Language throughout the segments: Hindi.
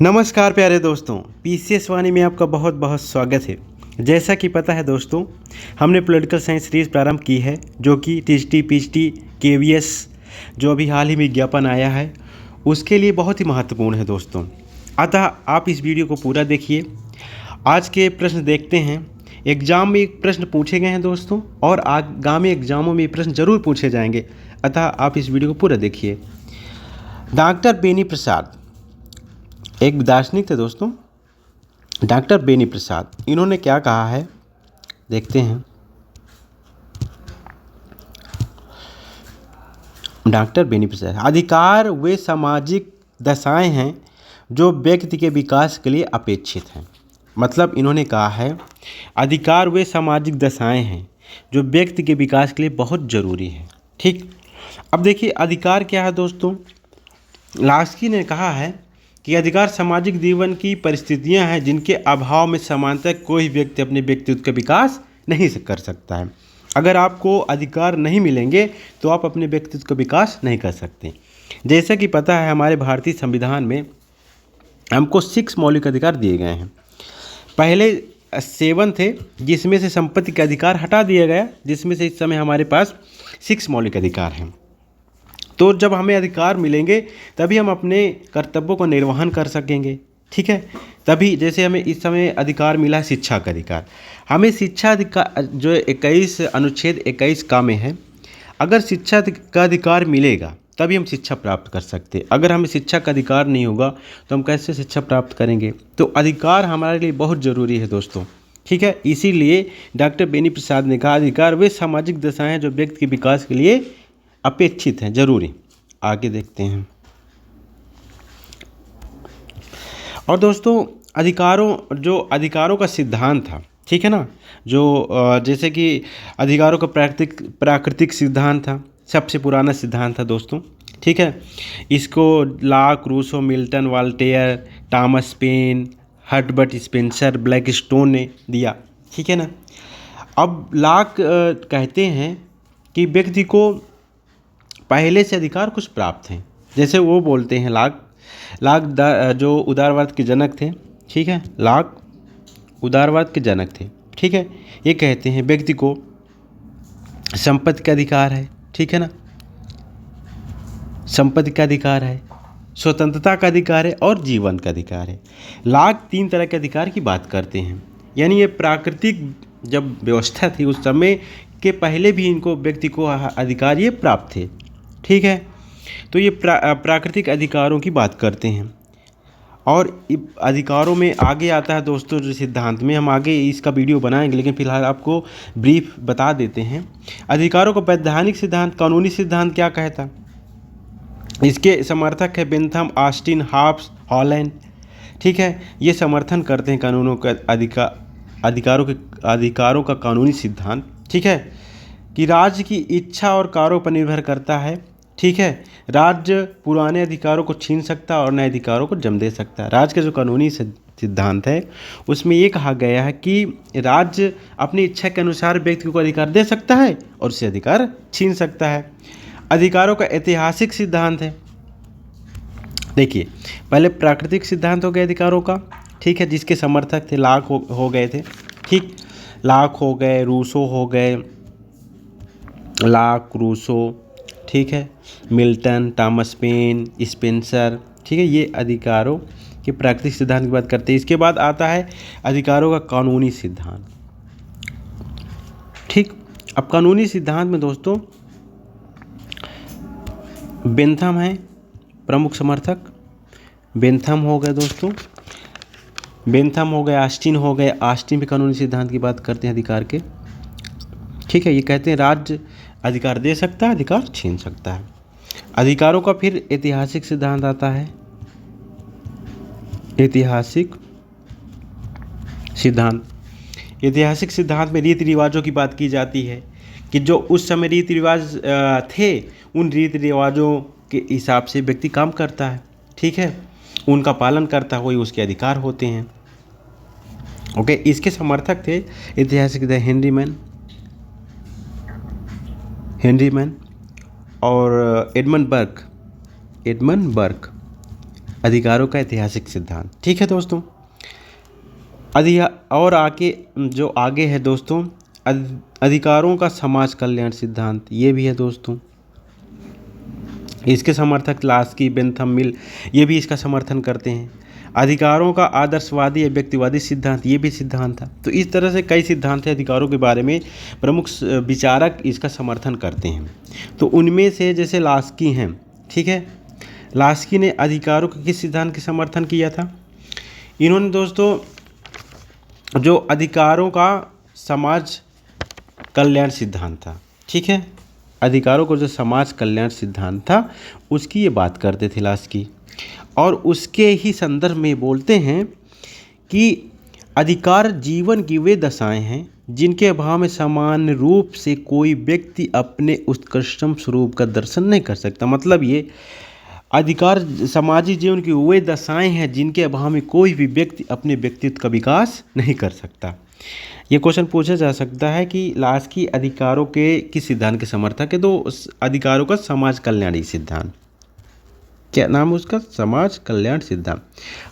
नमस्कार प्यारे दोस्तों, पीसीएस वाणी में आपका बहुत बहुत स्वागत है। जैसा कि पता है दोस्तों, हमने पॉलिटिकल साइंस सीरीज़ प्रारंभ की है जो कि टीएचटी, पीएचडी, केवीएस जो अभी हाल ही में विज्ञापन आया है उसके लिए बहुत ही महत्वपूर्ण है दोस्तों। अतः आप इस वीडियो को पूरा देखिए। आज के प्रश्न देखते हैं। एग्ज़ाम में प्रश्न पूछे गए हैं दोस्तों और आगामी एग्ज़ामों में प्रश्न जरूर पूछे जाएंगे, अतः आप इस वीडियो को पूरा देखिए। डॉक्टर बेनी प्रसाद एक दार्शनिक थे दोस्तों, डॉक्टर बेनी प्रसाद। इन्होंने क्या कहा है देखते हैं। डॉक्टर बेनी प्रसाद, अधिकार वे सामाजिक दशाएं हैं जो व्यक्ति के विकास के लिए अपेक्षित हैं। मतलब इन्होंने कहा है अधिकार वे सामाजिक दशाएं हैं जो व्यक्ति के विकास के लिए बहुत ज़रूरी है। ठीक, अब देखिए अधिकार क्या है दोस्तों। लास्की ने कहा है कि अधिकार सामाजिक जीवन की परिस्थितियां हैं जिनके अभाव में समानतः कोई व्यक्ति अपने व्यक्तित्व का विकास नहीं कर सकता है। अगर आपको अधिकार नहीं मिलेंगे तो आप अपने व्यक्तित्व का विकास नहीं कर सकते। जैसा कि पता है हमारे भारतीय संविधान में हमको 6 मौलिक अधिकार दिए गए हैं। पहले 7 थे जिसमें से संपत्ति का अधिकार हटा दिया गया, जिसमें से इस समय हमारे पास 6 मौलिक अधिकार हैं। तो जब हमें अधिकार मिलेंगे तभी हम अपने कर्तव्यों को निर्वहन कर सकेंगे। ठीक है, तभी जैसे हमें इस समय अधिकार मिला है शिक्षा का अधिकार। हमें शिक्षा अधिकार जो 21 अनुच्छेद 21 का में है, अगर शिक्षा का अधिकार मिलेगा तभी हम शिक्षा प्राप्त कर सकते हैं। अगर हमें शिक्षा का अधिकार नहीं होगा तो हम कैसे शिक्षा प्राप्त करेंगे। तो अधिकार हमारे लिए बहुत ज़रूरी है दोस्तों। ठीक है, इसीलिए डॉक्टर बेनी प्रसाद ने कहा अधिकार वे सामाजिक दशाएं जो व्यक्ति के विकास के लिए अपेक्षित हैं, जरूरी। आगे देखते हैं। और दोस्तों अधिकारों का सिद्धांत था, ठीक है ना, जो जैसे कि अधिकारों का प्राकृतिक सिद्धांत था, सबसे पुराना सिद्धांत था दोस्तों। ठीक है, इसको Locke, Rousseau, Milton, Voltaire, Thomas Paine, Herbert Spencer, Blackstone ने दिया। ठीक है ना। अब लॉक कहते हैं कि व्यक्ति को पहले से अधिकार कुछ प्राप्त हैं। जैसे वो बोलते हैं लॉक जो उदारवाद के जनक थे। ठीक है, लॉक उदारवाद के जनक थे। ठीक है, ये कहते हैं व्यक्ति को संपत्ति का अधिकार है। ठीक है ना, संपत्ति का अधिकार है, स्वतंत्रता का अधिकार है और जीवन का अधिकार है। लॉक 3 तरह के अधिकार की बात करते हैं। यानी ये प्राकृतिक जब व्यवस्था थी उस समय के पहले भी इनको व्यक्ति को अधिकार ये प्राप्त थे। ठीक है, तो ये प्राकृतिक अधिकारों की बात करते हैं। और अधिकारों में आगे आता है दोस्तों जो सिद्धांत में, हम आगे इसका वीडियो बनाएंगे, लेकिन फिलहाल आपको ब्रीफ बता देते हैं। अधिकारों का वैधानिक सिद्धांत, कानूनी सिद्धांत क्या कहता, इसके समर्थक है बेंथम, ऑस्टिन, हॉब्स, हॉलैंड। ठीक है, ये समर्थन करते हैं कानूनों का अधिकारों का कानूनी सिद्धांत। ठीक है, कि राज्य की इच्छा और कार्यों पर निर्भर करता है। ठीक है, राज्य पुराने अधिकारों को छीन सकता है और नए अधिकारों को जन्म दे सकता है। राज्य का जो कानूनी सिद्धांत है उसमें ये कहा गया है कि राज्य अपनी इच्छा के अनुसार व्यक्ति को अधिकार दे सकता है और उससे अधिकार छीन सकता है। अधिकारों का ऐतिहासिक सिद्धांत है। देखिए, पहले प्राकृतिक सिद्धांत हो गया अधिकारों का। ठीक है, जिसके समर्थक थे लॉक हो गए थे। ठीक, लॉक हो गए, रूसो हो गए, लॉक, रूसो, ठीक है, मिल्टन, थॉमस पेन, स्पेंसर। ठीक है, ये अधिकारों के प्राकृतिक सिद्धांत की बात करते हैं। इसके बाद आता है अधिकारों का कानूनी सिद्धांत। ठीक, अब कानूनी सिद्धांत में दोस्तों बेंथम है प्रमुख समर्थक। बेंथम हो गए दोस्तों, बेंथम हो गए, ऑस्टिन हो गए। ऑस्टिन भी कानूनी सिद्धांत की बात करते हैं अधिकार के। ठीक है, ये कहते हैं राज्य अधिकार दे सकता है, अधिकार छीन सकता है। अधिकारों का फिर ऐतिहासिक सिद्धांत आता है। ऐतिहासिक सिद्धांत में रीति रिवाजों की बात की जाती है कि जो उस समय रीति रिवाज थे उन रीति रिवाजों के हिसाब से व्यक्ति काम करता है। ठीक है, उनका पालन करता है, वही उसके अधिकार होते हैं। ओके, इसके समर्थक थे ऐतिहासिक हेनरी मैन और एडमंड बर्क। अधिकारों का ऐतिहासिक सिद्धांत। ठीक है दोस्तों, और आगे है दोस्तों अधिकारों का समाज कल्याण सिद्धांत, ये भी है दोस्तों। इसके समर्थक लास्की, बेंथम मिल ये भी इसका समर्थन करते हैं। अधिकारों का आदर्शवादी या व्यक्तिवादी सिद्धांत, ये भी सिद्धांत था। तो इस तरह से कई सिद्धांत हैं अधिकारों के बारे में, प्रमुख विचारक इसका समर्थन करते हैं। तो उनमें से जैसे लास्की हैं, ठीक है, लास्की ने अधिकारों के किस सिद्धांत के समर्थन किया था? इन्होंने दोस्तों जो अधिकारों का समाज कल्याण सिद्धांत था, ठीक है, अधिकारों को जो समाज कल्याण सिद्धांत था उसकी ये बात करते थे लास्की, और उसके ही संदर्भ में बोलते हैं कि अधिकार जीवन की वे दशाएं हैं जिनके अभाव में सामान्य रूप से कोई व्यक्ति अपने उत्कृष्टतम स्वरूप का दर्शन नहीं कर सकता। मतलब ये अधिकार सामाजिक जीवन की वे दशाएं हैं जिनके अभाव में कोई भी व्यक्ति अपने व्यक्तित्व का विकास नहीं कर सकता। ये क्वेश्चन पूछा जा सकता है कि लास्की अधिकारों के किस सिद्धांत के समर्थक है? तो अधिकारों का समाज कल्याणी सिद्धांत, क्या नाम उसका? समाज कल्याण सिद्धांत।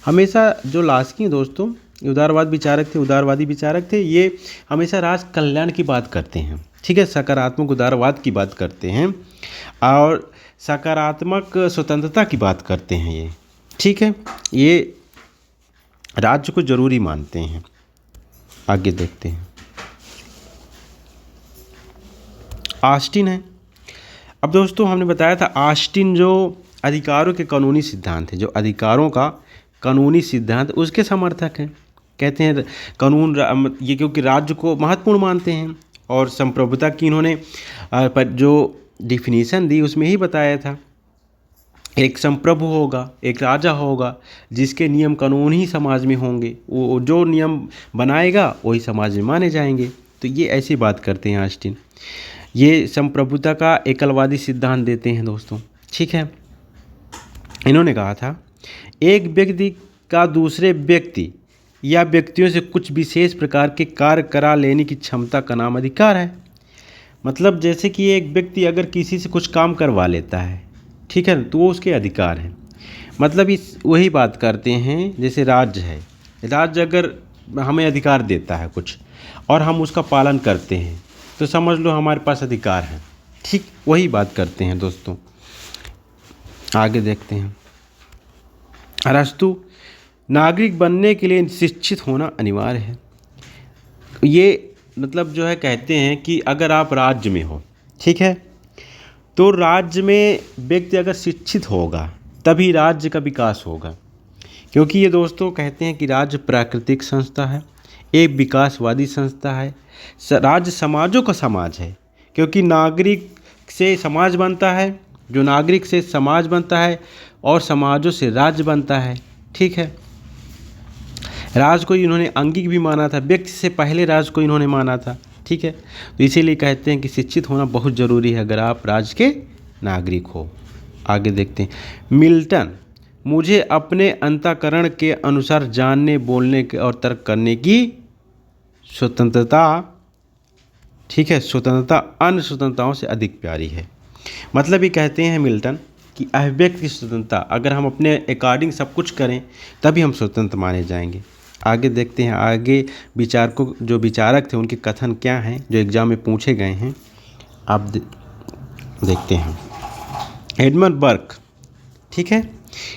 हमेशा जो लास्की दोस्तों उदारवादी विचारक थे, ये हमेशा राष्ट्र कल्याण की बात करते हैं, ठीक है, सकारात्मक उदारवाद की बात करते हैं और सकारात्मक स्वतंत्रता की बात करते हैं ये, ठीक है, ये राज्य को जरूरी मानते हैं। आगे देखते हैं, ऑस्टिन है। अब दोस्तों हमने बताया था ऑस्टिन जो अधिकारों के कानूनी सिद्धांत है, जो अधिकारों का कानूनी सिद्धांत उसके समर्थक हैं। कहते हैं कानून ये क्योंकि राज्य को महत्वपूर्ण मानते हैं, और संप्रभुता की इन्होंने पर जो डिफिनीशन दी उसमें ही बताया था एक संप्रभु होगा, एक राजा होगा जिसके नियम कानून ही समाज में होंगे, वो जो नियम बनाएगा वही समाज में माने जाएंगे। तो ये ऐसी बात करते हैं ऑस्टिन। ये संप्रभुता का एकलवादी सिद्धांत देते हैं दोस्तों, ठीक है। इन्होंने कहा था एक व्यक्ति का दूसरे व्यक्ति या व्यक्तियों से कुछ विशेष प्रकार के कार्य करा लेने की क्षमता का नाम अधिकार है। मतलब जैसे कि एक व्यक्ति अगर किसी से कुछ काम करवा लेता है, ठीक है, तो वो उसके अधिकार हैं। मतलब इस वही बात करते हैं जैसे राज्य है, राज्य अगर हमें अधिकार देता है कुछ और हम उसका पालन करते हैं तो समझ लो हमारे पास अधिकार है, ठीक, वही बात करते हैं दोस्तों। आगे देखते हैं, अरस्तु नागरिक बनने के लिए शिक्षित होना अनिवार्य है। ये मतलब जो है कहते हैं कि अगर आप राज्य में हो, ठीक है, तो राज्य में व्यक्ति अगर शिक्षित होगा तभी राज्य का विकास होगा। क्योंकि ये दोस्तों कहते हैं कि राज्य प्राकृतिक संस्था है, एक विकासवादी संस्था है, राज्य समाजों का समाज है, क्योंकि नागरिक से समाज बनता है, जो नागरिक से समाज बनता है और समाजों से राज्य बनता है, ठीक है। राज्य को इन्होंने अंगिक भी माना था, व्यक्ति से पहले राज्य को इन्होंने माना था, ठीक है। तो इसीलिए कहते हैं कि शिक्षित होना बहुत ज़रूरी है अगर आप राज्य के नागरिक हो। आगे देखते हैं, मिल्टन मुझे अपने अंतःकरण के अनुसार जानने, बोलने के और तर्क करने की स्वतंत्रता, ठीक है, स्वतंत्रता अन्य स्वतंत्रताओं से अधिक प्यारी है। मतलब ये कहते हैं मिल्टन कि अभिव्यक्ति की स्वतंत्रता, अगर हम अपने अकॉर्डिंग सब कुछ करें तभी हम स्वतंत्र माने जाएंगे। आगे देखते हैं, आगे विचारकों जो विचारक थे उनके कथन क्या हैं जो एग्जाम में पूछे गए हैं, आप देखते हैं। एडमंड बर्क, ठीक है,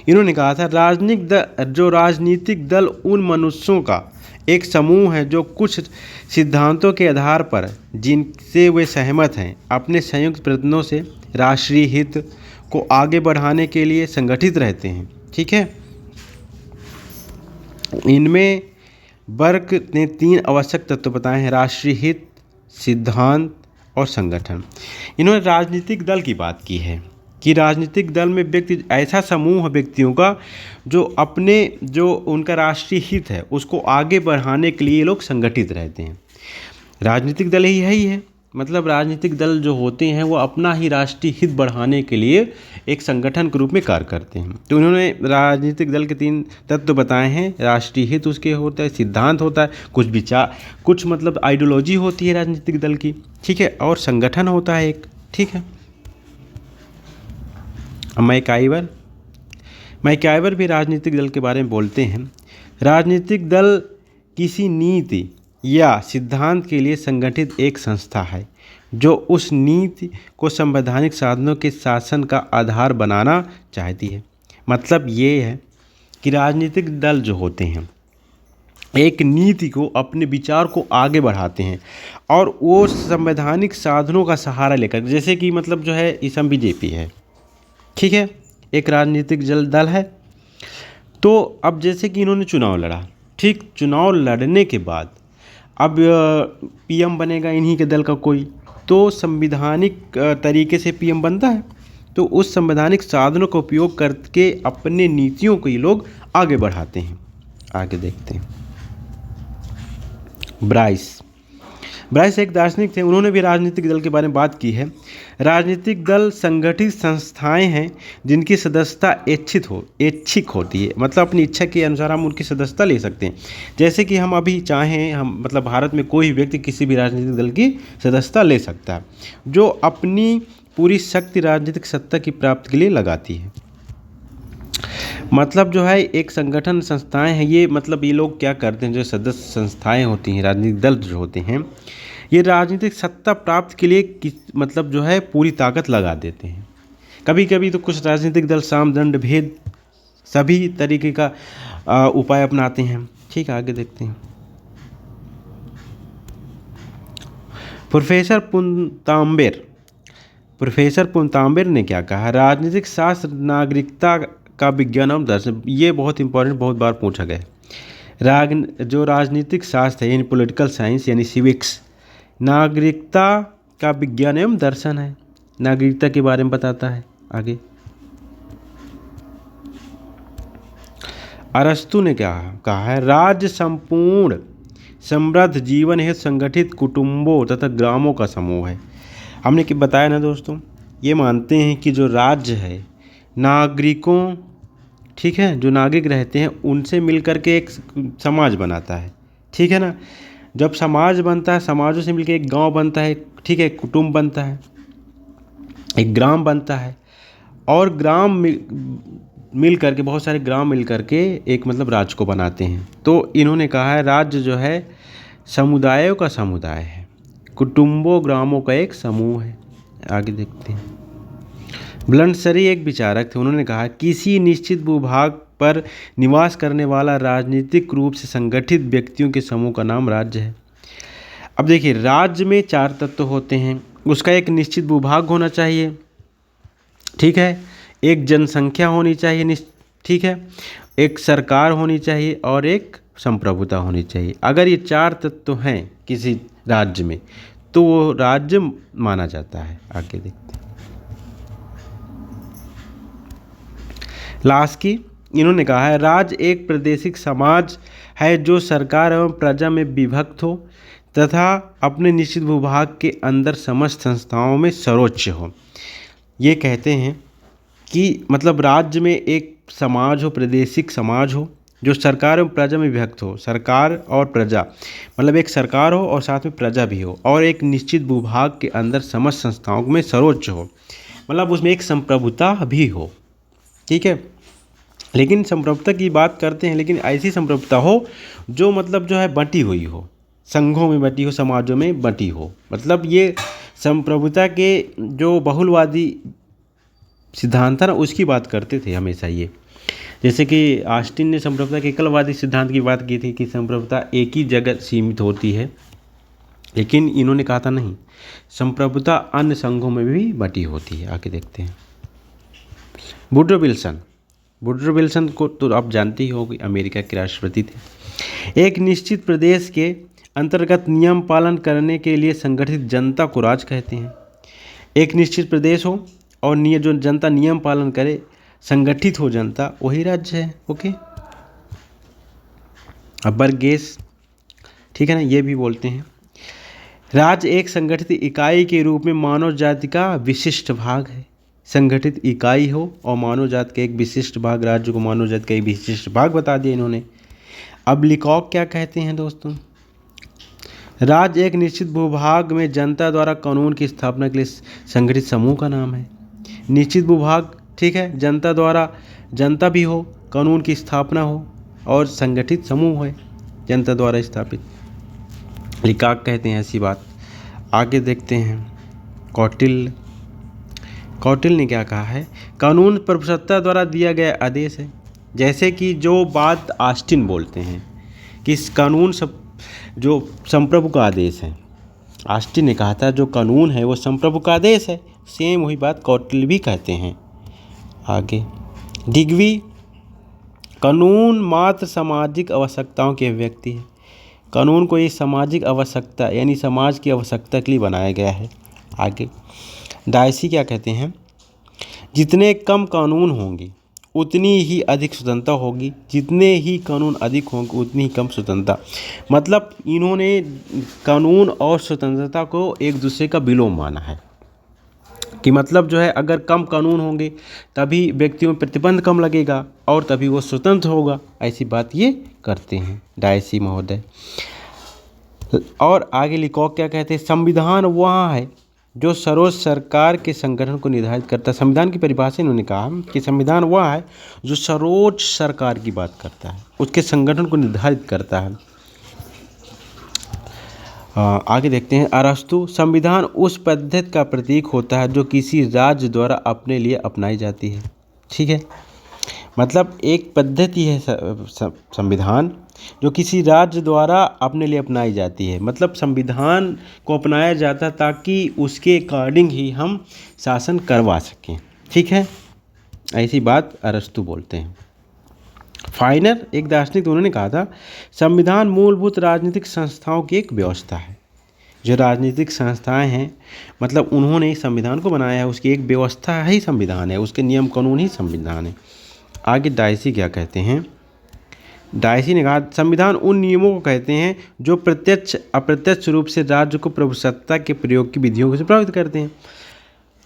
इन्होंने कहा था राजनीतिक दल उन मनुष्यों का एक समूह है जो कुछ सिद्धांतों के आधार पर जिनसे वे सहमत हैं अपने संयुक्त प्रयत्नों से राष्ट्रीय हित को आगे बढ़ाने के लिए संगठित रहते हैं, ठीक है। इनमें बर्क ने 3 आवश्यक तत्व बताए हैं, राष्ट्रीय हित, सिद्धांत और संगठन। इन्होंने राजनीतिक दल की बात की है कि राजनीतिक दल में व्यक्ति ऐसा समूह व्यक्तियों का जो अपने जो उनका राष्ट्रीय हित है उसको आगे बढ़ाने के लिए लोग संगठित रहते हैं। राजनीतिक दल ही है, मतलब राजनीतिक दल जो होते हैं वो अपना ही राष्ट्रीय हित बढ़ाने के लिए एक संगठन के रूप में कार्य करते हैं। तो उन्होंने राजनीतिक दल के 3 तत्व बताए हैं, राष्ट्रीय हित उसके होता है, सिद्धांत होता है, कुछ विचार, कुछ मतलब आइडियोलॉजी होती है राजनीतिक दल की, ठीक है, और संगठन होता है एक, ठीक है। मैकाइवर मैकाइवर भी राजनीतिक दल के बारे में बोलते हैं। राजनीतिक दल किसी नीति या सिद्धांत के लिए संगठित एक संस्था है जो उस नीति को संवैधानिक साधनों के शासन का आधार बनाना चाहती है। मतलब ये है कि राजनीतिक दल जो होते हैं एक नीति को, अपने विचार को आगे बढ़ाते हैं और वो संवैधानिक साधनों का सहारा लेकर, जैसे कि मतलब जो है इसम बीजेपी है, ठीक है, एक राजनीतिक दल है। तो अब जैसे कि इन्होंने चुनाव लड़ा, ठीक, चुनाव लड़ने के बाद अब पीएम बनेगा इन्हीं के दल का कोई, तो संवैधानिक तरीके से पीएम बनता है। तो उस संवैधानिक साधनों का उपयोग करके अपने नीतियों को ये लोग आगे बढ़ाते हैं। आगे देखते हैं। ब्राइस एक दार्शनिक थे, उन्होंने भी राजनीतिक दल के बारे में बात की है। राजनीतिक दल संगठित संस्थाएं हैं जिनकी सदस्यता ऐच्छिक होती है, मतलब अपनी इच्छा के अनुसार हम उनकी सदस्यता ले सकते हैं। जैसे कि हम अभी चाहें, हम मतलब भारत में कोई भी व्यक्ति किसी भी राजनीतिक दल की सदस्यता ले सकता है, जो अपनी पूरी शक्ति राजनीतिक सत्ता की प्राप्ति के लिए लगाती है। मतलब जो है एक संगठन संस्थाएं हैं, ये मतलब ये लोग क्या करते हैं, जो सदस्य संस्थाएं होती हैं, राजनीतिक दल जो होते हैं, ये राजनीतिक सत्ता प्राप्त के लिए मतलब जो है पूरी ताकत लगा देते हैं। कभी कभी तो कुछ राजनीतिक दल साम दंड भेद सभी तरीके का उपाय अपनाते हैं। ठीक है, आगे देखते हैं। प्रोफेसर पुनतांबेर ने क्या कहा, राजनीतिक शास्त्र नागरिकता का विज्ञान और दर्शन, ये बहुत इंपॉर्टेंट, बहुत बार पूछा गया है। जो राजनीतिक शास्त्र है यानी पॉलिटिकल साइंस यानी सिविक्स, नागरिकता का विज्ञान एवं दर्शन है, नागरिकता के बारे में बताता है। आगे अरस्तु ने क्या कहा है, राज्य संपूर्ण समृद्ध जीवन हेतु संगठित कुटुंबों तथा ग्रामों का समूह है। हमने कि बताया ना दोस्तों, ये मानते हैं कि जो राज्य है नागरिकों, ठीक है, जो नागरिक रहते हैं उनसे मिलकर के एक समाज बनाता है, ठीक है ना। जब समाज बनता है, समाजों से मिलकर एक गांव बनता है, ठीक है, एक कुटुंब बनता है, एक ग्राम बनता है, और ग्राम मिल करके, बहुत सारे ग्राम मिल करके एक मतलब राज्य को बनाते हैं। तो इन्होंने कहा है राज्य जो है समुदायों का समुदाय है, कुटुंबों ग्रामों का एक समूह है। आगे देखते हैं। ब्लंडसरी एक विचारक थे, उन्होंने कहा किसी निश्चित भूभाग पर निवास करने वाला राजनीतिक रूप से संगठित व्यक्तियों के समूह का नाम राज्य है। अब देखिए, राज्य में 4 तत्व होते हैं, उसका एक निश्चित भूभाग होना चाहिए, ठीक है, एक जनसंख्या होनी चाहिए, ठीक है, एक सरकार होनी चाहिए और एक संप्रभुता होनी चाहिए। अगर ये 4 तत्व हैं किसी राज्य में तो वो राज्य माना जाता है। आगे देखते हैं। लास्की, इन्होंने कहा है राज्य एक प्रादेशिक समाज है जो सरकार एवं प्रजा में विभक्त हो तथा अपने निश्चित भूभाग के अंदर समस्त संस्थाओं में सर्वोच्च हो। ये कहते हैं कि मतलब राज्य में एक समाज हो, प्रादेशिक समाज हो, जो सरकार एवं प्रजा में विभक्त हो, सरकार और प्रजा, मतलब एक सरकार हो और साथ में प्रजा भी हो, और एक निश्चित भूभाग के अंदर समस्त संस्थाओं में सर्वोच्च हो, मतलब उसमें एक संप्रभुता भी हो, ठीक है। लेकिन संप्रभुता की बात करते हैं, लेकिन ऐसी संप्रभुता हो जो मतलब जो है बंटी हुई हो, संघों में बंटी हो, समाजों में बंटी हो। मतलब ये संप्रभुता के जो बहुलवादी सिद्धांत था ना, उसकी बात करते थे हमेशा ये। जैसे कि ऑस्टिन ने संप्रभुता के एकलवादी सिद्धांत की बात की थी कि संप्रभुता एक ही जगह सीमित होती है, लेकिन इन्होंने कहा था नहीं, संप्रभुता अन्य संघों में भी बंटी होती है। आगे देखते हैं। वुडरो विल्सन को तो आप जानते ही होंगे, अमेरिका के राष्ट्रपति थे। एक निश्चित प्रदेश के अंतर्गत नियम पालन करने के लिए संगठित जनता को राज कहते हैं। एक निश्चित प्रदेश हो और जो जनता नियम पालन करे, संगठित हो जनता, वही राज्य है। ओके, अब बर्गेस, ठीक है ना, ये भी बोलते हैं राज्य एक संगठित इकाई के रूप में मानव जाति का विशिष्ट भाग है। संगठित इकाई हो और मानव जाति का एक विशिष्ट भाग, राज्य को मानव जाति का एक विशिष्ट भाग बता दिया इन्होंने। अब लिकॉक क्या कहते हैं दोस्तों, राज्य एक निश्चित भूभाग में जनता द्वारा कानून की स्थापना के लिए संगठित समूह का नाम है। निश्चित भूभाग, ठीक है, जनता द्वारा जनता भी हो, कानून की स्थापना हो और संगठित समूह है जनता द्वारा स्थापित। लिकाक कहते हैं ऐसी बात। आगे देखते हैं कौटिल्य ने क्या कहा है, कानून प्रभुसत्ता द्वारा दिया गया आदेश है। जैसे कि जो बात ऑस्टिन बोलते हैं कि इस कानून सब जो संप्रभु का आदेश है, ऑस्टिन ने कहा था जो कानून है वो संप्रभु का आदेश है, सेम वही बात कौटिल्य भी कहते हैं। आगे डिग्वी, कानून मात्र सामाजिक आवश्यकताओं की अभिव्यक्ति है। कानून को ये सामाजिक आवश्यकता यानी समाज की आवश्यकता के लिए बनाया गया है। आगे डायसी क्या कहते हैं, जितने कम कानून होंगे उतनी ही अधिक स्वतंत्रता होगी, जितने ही कानून अधिक होंगे उतनी ही कम स्वतंत्रता। मतलब इन्होंने कानून और स्वतंत्रता को एक दूसरे का विलोम माना है कि मतलब जो है अगर कम कानून होंगे तभी व्यक्तियों में प्रतिबंध कम लगेगा और तभी वो स्वतंत्र होगा, ऐसी बात ये करते हैं डायसी महोदय। और आगे लिकॉक क्या कहते हैं, संविधान वहाँ है जो सर्वोच्च सरकार के संगठन को निर्धारित करता है। संविधान की परिभाषा इन्होंने कहा कि संविधान वह है जो सर्वोच्च सरकार की बात करता है, उसके संगठन को निर्धारित करता है। आगे देखते हैं अरस्तु, संविधान उस पद्धति का प्रतीक होता है जो किसी राज्य द्वारा अपने लिए अपनाई जाती है। ठीक है, मतलब एक पद्धति है संविधान जो किसी राज्य द्वारा अपने लिए अपनाई जाती है। मतलब संविधान को अपनाया जाता है ताकि उसके अकॉर्डिंग ही हम शासन करवा सकें। ठीक है, ऐसी बात अरस्तु बोलते हैं। फाइनर एक दार्शनिक उन्होंने कहा था, संविधान मूलभूत राजनीतिक संस्थाओं की एक व्यवस्था है। जो राजनीतिक संस्थाएं हैं मतलब उन्होंने इस संविधान को बनाया है, उसकी एक व्यवस्था ही संविधान है, उसके नियम कानून ही संविधान है। आगे डायसी क्या कहते हैं, डायसी ने कहा संविधान उन नियमों को कहते हैं जो प्रत्यक्ष अप्रत्यक्ष रूप से राज्य को प्रभुसत्ता के प्रयोग की विधियों से प्रभावित करते हैं।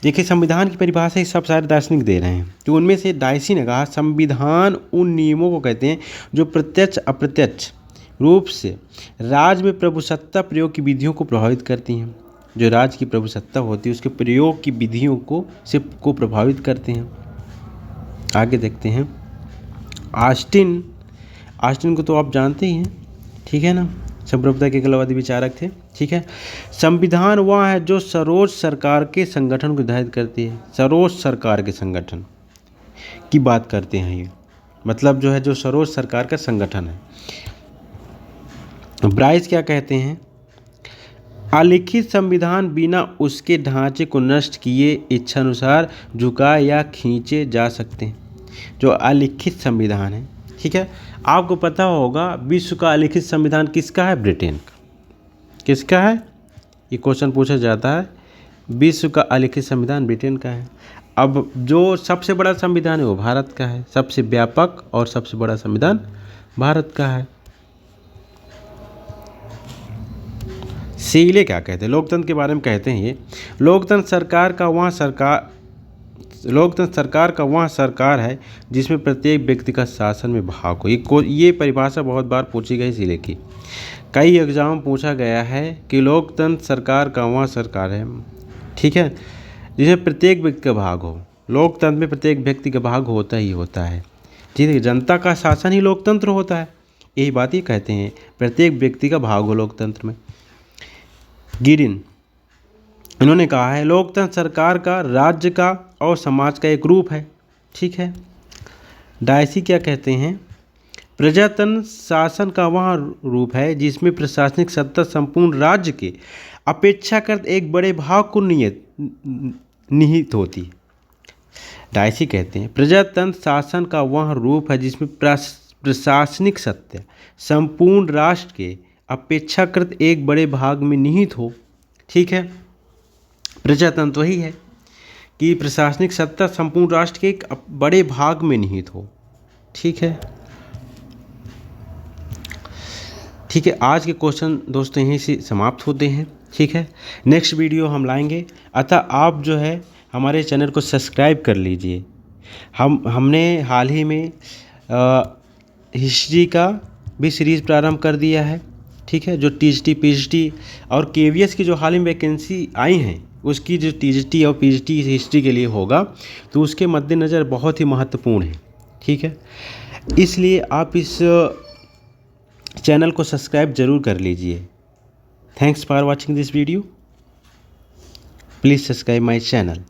देखिए संविधान की परिभाषा सब सारे दार्शनिक दे रहे हैं, तो उनमें से डायसी ने कहा संविधान उन नियमों को कहते हैं जो प्रत्यक्ष अप्रत्यक्ष रूप से राज्य में प्रभुसत्ता प्रयोग की विधियों को प्रभावित करती हैं। जो राज्य की प्रभुसत्ता होती है उसके प्रयोग की विधियों को प्रभावित करते हैं। आगे देखते हैं ऑस्टिन को तो आप जानते ही हैं, ठीक है ना, संप्रभुता के गलवादी विचारक थे। ठीक है, संविधान वह है जो सर्वोच्च सरकार के संगठन को निर्धारित करती है। सर्वोच्च सरकार के संगठन की बात करते हैं ये, मतलब जो है जो सर्वोच्च सरकार का संगठन है। ब्राइस क्या कहते हैं, अलिखित संविधान बिना उसके ढांचे को नष्ट किए इच्छानुसार झुकाए या खींचे जा सकते हैं। जो अलिखित संविधान है, ठीक है, आपको पता होगा विश्व का अलिखित संविधान किसका है, ब्रिटेन का। किसका है, ये क्वेश्चन पूछा जाता है, विश्व का अलिखित संविधान ब्रिटेन का है। अब जो सबसे बड़ा संविधान है वो भारत का है, सबसे व्यापक और सबसे बड़ा संविधान भारत का है। सीले क्या कहते हैं, लोकतंत्र के बारे में कहते हैं ये, लोकतंत्र सरकार का वह सरकार है जिसमें प्रत्येक व्यक्ति का शासन में भाग हो। ये परिभाषा बहुत बार पूछी गई सीले की, कई एग्जाम में पूछा गया है कि लोकतंत्र सरकार का वह सरकार है, ठीक है, जिसमें प्रत्येक व्यक्ति का भाग हो। लोकतंत्र में प्रत्येक व्यक्ति का भाग होता ही होता है, ठीक है, जनता का शासन ही लोकतंत्र होता है। यही बात ही कहते हैं, प्रत्येक व्यक्ति का भाग हो लोकतंत्र में। गिरिन इन्होंने कहा है लोकतंत्र सरकार का, राज्य का और समाज का एक रूप है। ठीक है, डायसी क्या कहते हैं, प्रजातंत्र शासन का वह रूप है जिसमें प्रशासनिक सत्ता संपूर्ण राज्य के अपेक्षाकृत एक बड़े भाग को निहित होती है। डायसी कहते हैं प्रजातंत्र शासन का वह रूप है जिसमें प्रशासनिक सत्ता संपूर्ण राष्ट्र के अपेक्षाकृत एक बड़े भाग में निहित हो। ठीक है, प्रजातंत्र वही है कि प्रशासनिक सत्ता संपूर्ण राष्ट्र के एक बड़े भाग में निहित हो। ठीक है, ठीक है, आज के क्वेश्चन दोस्तों यहीं से समाप्त होते हैं। ठीक है, नेक्स्ट वीडियो हम लाएंगे, अतः आप जो है हमारे चैनल को सब्सक्राइब कर लीजिए। हमने हाल ही में हिस्ट्री का भी सीरीज़ प्रारंभ कर दिया है। ठीक है, जो टीजीटी पीजीटी और केवीएस की जो हाल ही में वैकेंसी आई हैं उसकी जो टीजीटी और पीजीटी हिस्ट्री के लिए होगा तो उसके मद्देनज़र बहुत ही महत्वपूर्ण है। ठीक है, इसलिए आप इस चैनल को सब्सक्राइब ज़रूर कर लीजिए। Thanks for watching this video, please subscribe my channel.